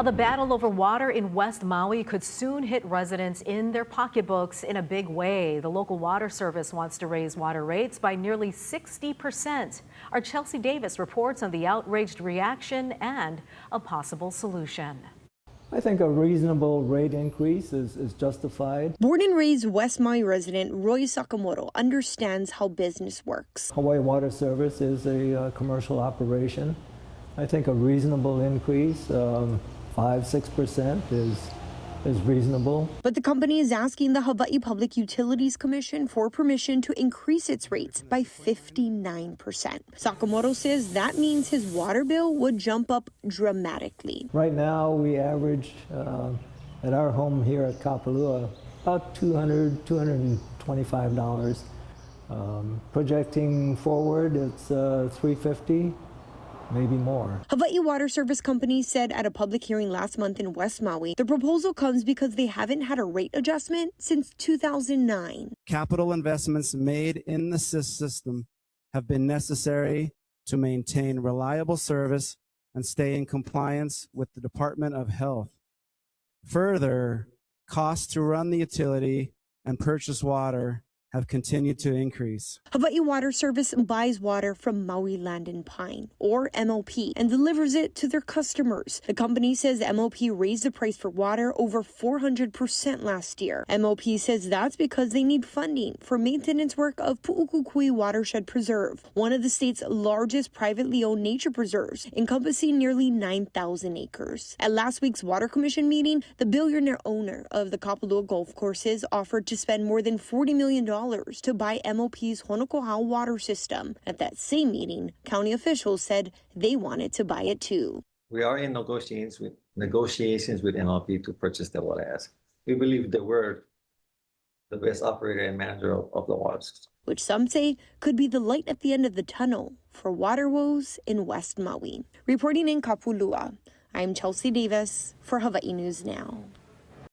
The battle over water in West Maui could soon hit residents in their pocketbooks in a big way. The local water service wants to raise water rates by nearly 60%. Our Chelsea Davis reports on the outraged reaction and a possible solution. I think a reasonable rate increase is justified. Born and raised West Maui resident Roy Sakamoto understands how business works. Hawaii Water Service is a commercial operation. I think a reasonable increase, 5-6% is reasonable. But the company is asking the Hawaii Public Utilities Commission for permission to increase its rates by 59%. Sakamoto says that means his water bill would jump up dramatically. Right now we average at our home here at Kapalua about $200, $225. Projecting forward, it's $350. Maybe more. Hawaii Water Service Company said at a public hearing last month in West Maui, the proposal comes because they haven't had a rate adjustment since 2009. Capital investments made in the system have been necessary to maintain reliable service and stay in compliance with the Department of Health. Further, costs to run the utility and purchase water have continued to increase. Hawaii Water Service buys water from Maui Land and Pine, or MLP, and delivers it to their customers. The company says MLP raised the price for water over 400% last year. MLP says that's because they need funding for maintenance work of Pu'ukukui Watershed Preserve, one of the state's largest privately owned nature preserves, encompassing nearly 9,000 acres. At last week's Water Commission meeting, the billionaire owner of the Kapalua Golf Courses offered to spend more than $40 million to buy MLP's Honokohau water system. At that same meeting, county officials said they wanted to buy it too. We are in negotiations with MLP to purchase the water assets. We believe that we're the best operator and manager of the water system, which some say could be the light at the end of the tunnel for water woes in West Maui. Reporting in Kapulua, I'm Chelsea Davis for Hawaii News Now.